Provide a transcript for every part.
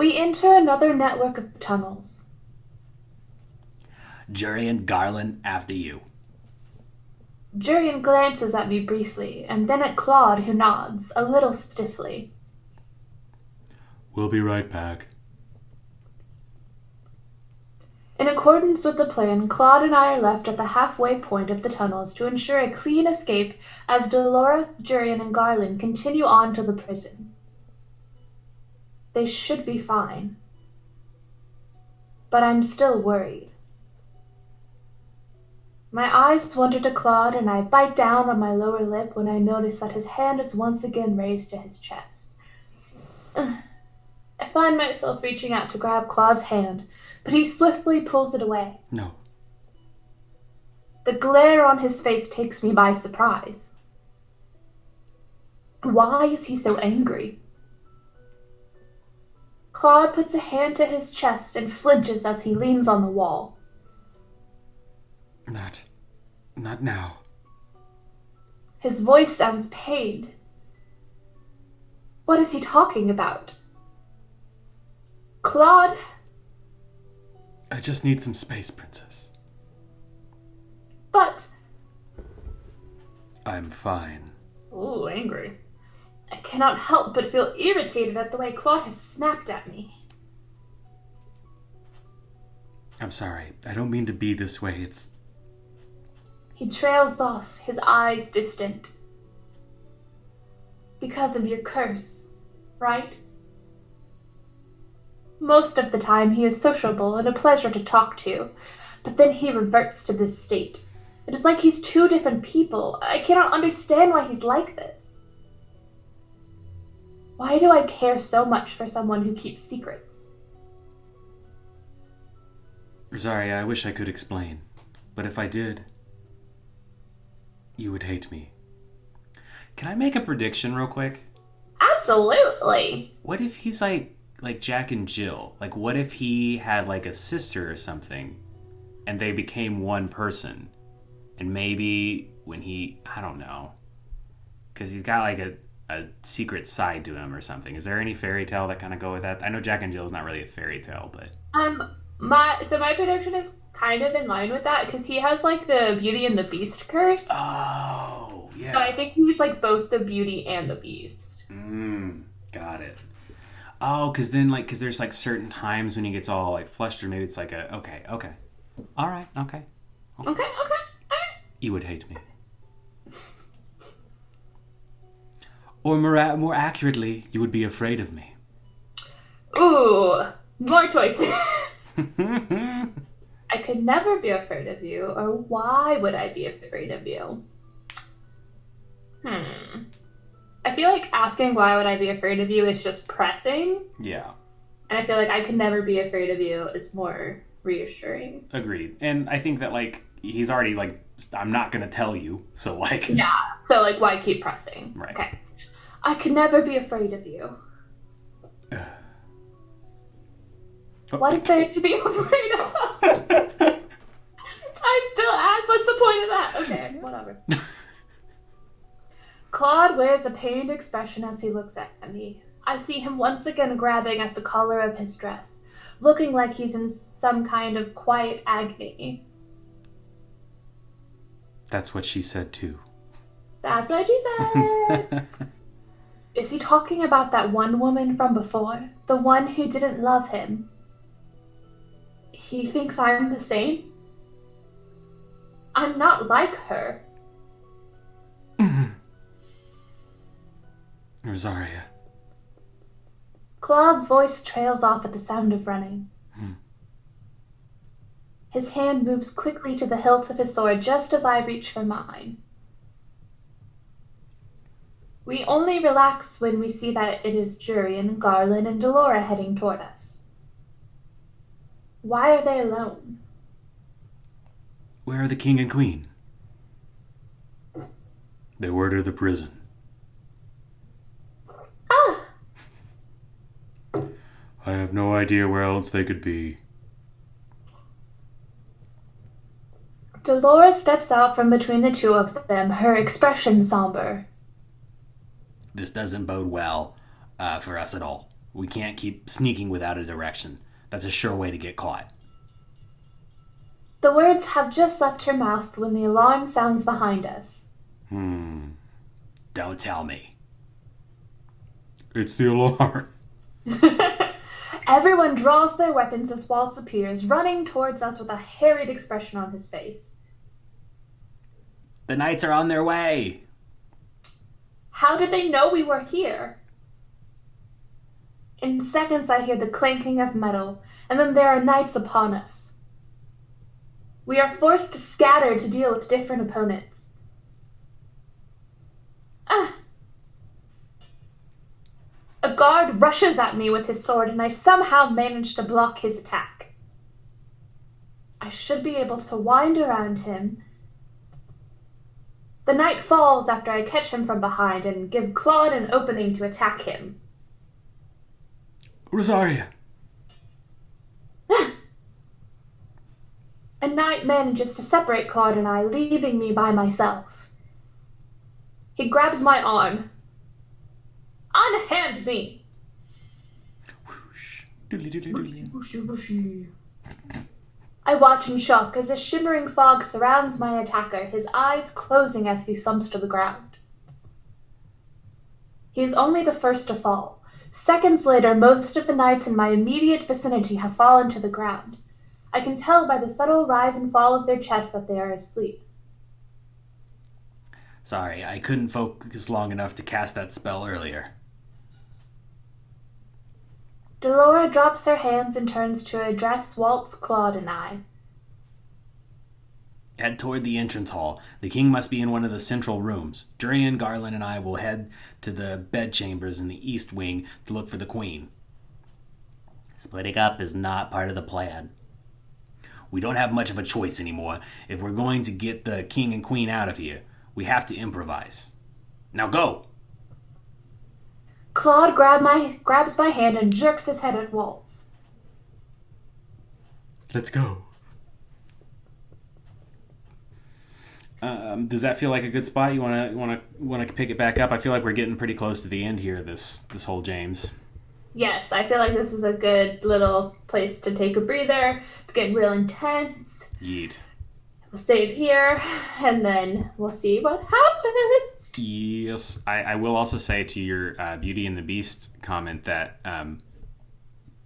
We enter another network of tunnels. Jurian Garland, after you. Jurian glances at me briefly, and then at Claude, who nods, a little stiffly. We'll be right back. In accordance with the plan, Claude and I are left at the halfway point of the tunnels to ensure a clean escape as Delora, Jurian, and Garland continue on to the prison. They should be fine. But I'm still worried. My eyes wander to Claude, and I bite down on my lower lip when I notice that his hand is once again raised to his chest. I find myself reaching out to grab Claude's hand, but he swiftly pulls it away. No. The glare on his face takes me by surprise. Why is he so angry? Claude puts a hand to his chest and flinches as he leans on the wall. Not now. His voice sounds pained. What is he talking about? Claude? I just need some space, Princess. But... I'm fine. Ooh, angry. I cannot help but feel irritated at the way Claude has snapped at me. I'm sorry. I don't mean to be this way. It's... He trails off, his eyes distant. Because of your curse, right? Most of the time he is sociable and a pleasure to talk to, but then he reverts to this state. It is like he's two different people. I cannot understand why he's like this. Why do I care so much for someone who keeps secrets? Sorry, I wish I could explain. But if I did, you would hate me. Can I make a prediction real quick? Absolutely. What if he's like Jack and Jill? Like, what if he had like a sister or something and they became one person? And maybe when I don't know. Because he's got like a secret side to him or something. Is there any fairy tale that kind of go with that? I know Jack and Jill is not really a fairy tale, but... My prediction is kind of in line with that, because he has like the Beauty and the Beast curse. Oh, yeah. So I think he's like both the Beauty and the Beast. Got it. Oh, because there's like certain times when he gets all like flustered. Maybe it's like okay. All right, okay. Okay. You would hate me. Or more accurately, you would be afraid of me. Ooh, more choices. I could never be afraid of you, or why would I be afraid of you? I feel like asking why would I be afraid of you is just pressing. Yeah. And I feel like I could never be afraid of you is more reassuring. Agreed. And I think that like he's already like, I'm not going to tell you. So like... Yeah. So like why keep pressing? Right. Okay. I could never be afraid of you. What is there to be afraid of? I still ask, what's the point of that? Okay, whatever. Claude wears a pained expression as he looks at me. I see him once again grabbing at the collar of his dress, looking like he's in some kind of quiet agony. That's what she said too. That's what she said. Is he talking about that one woman from before? The one who didn't love him? He thinks I'm the same? I'm not like her. Rosaria. Claude's voice trails off at the sound of running. His hand moves quickly to the hilt of his sword just as I reach for mine. We only relax when we see that it is Jurian, Garland, and Delora heading toward us. Why are they alone? Where are the king and queen? They were to the prison. Ah! I have no idea where else they could be. Delora steps out from between the two of them, her expression somber. This doesn't bode well for us at all. We can't keep sneaking without a direction. That's a sure way to get caught. The words have just left her mouth when the alarm sounds behind us. Don't tell me. It's the alarm. Everyone draws their weapons as Waltz appears, running towards us with a harried expression on his face. The knights are on their way. How did they know we were here? In seconds I hear the clanking of metal, and then there are knights upon us. We are forced to scatter to deal with different opponents. A guard rushes at me with his sword, and I somehow manage to block his attack. I should be able to wind around him. The knight falls after I catch him from behind and give Claude an opening to attack him. Rosaria. A knight manages to separate Claude and I, leaving me by myself. He grabs my arm. Unhand me! I watch in shock as a shimmering fog surrounds my attacker, his eyes closing as he slumps to the ground. He is only the first to fall. Seconds later, most of the knights in my immediate vicinity have fallen to the ground. I can tell by the subtle rise and fall of their chests that they are asleep. Sorry, I couldn't focus long enough to cast that spell earlier. Delora drops her hands and turns to address Waltz, Claude, and I. Head toward the entrance hall. The king must be in one of the central rooms. Durian, Garland, and I will head to the bedchambers in the east wing to look for the queen. Splitting up is not part of the plan. We don't have much of a choice anymore. If we're going to get the king and queen out of here, we have to improvise. Now go! Claude grabs my hand and jerks his head at Waltz. Let's go. Does that feel like a good spot? You want to pick it back up? I feel like we're getting pretty close to the end here. This whole James. Yes, I feel like this is a good little place to take a breather. It's getting real intense. Yeet. We'll save here, and then we'll see what happens. Yes. I will also say to your Beauty and the Beast comment that,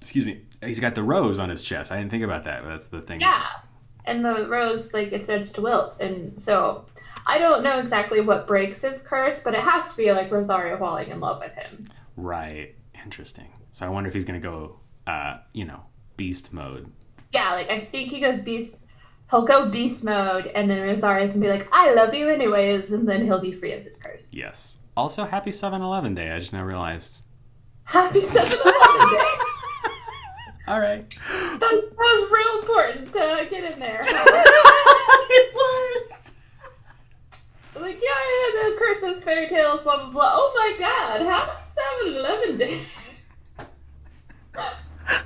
excuse me, he's got the rose on his chest. I didn't think about that, but that's the thing. Yeah, and the rose, it starts to wilt, and so I don't know exactly what breaks his curse, but it has to be, Rosario falling in love with him. Right. Interesting. So I wonder if he's going to go, beast mode. Yeah, I think he goes beast. He'll go beast mode, and then Rosario's going to be like, I love you anyways, and then he'll be free of his curse. Yes. Also, happy 7-Eleven Day. I just now realized. Happy 7-Eleven Day. All right. That was real important to get in there. It was. Yeah, the curses, fairy tales, blah, blah, blah. Oh my god, happy 7-Eleven Day.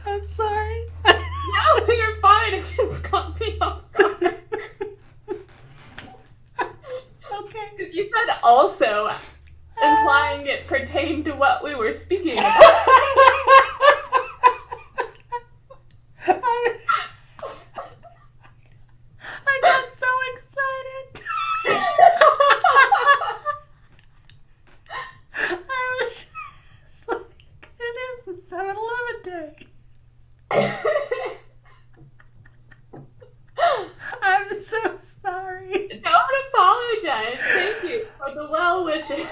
I'm sorry. No, you're fine. It just caught me off guard. Okay. Because you said also, implying it pertained to what we were speaking about. I got so excited. I was just like, it is a 7-Eleven day. I'm so sorry. Don't apologize. Thank you for the well wishes.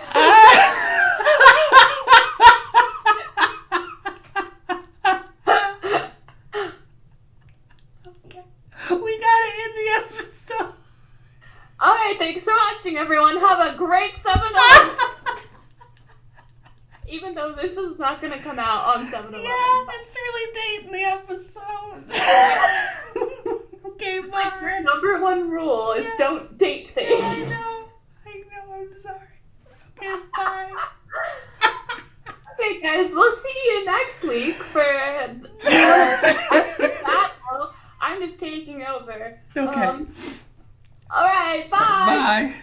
Okay. We gotta end the episode. Alright, thanks for watching, everyone. Have a great 7-Eleven. Even though this is not going to come out on 7-Eleven. Yeah, it's really dating the episode. Okay, bye. Your number one rule is don't date things. I know, I'm sorry. Okay, bye. Okay, guys, we'll see you next week for that. I'm just taking over. Okay. Alright, bye. Bye.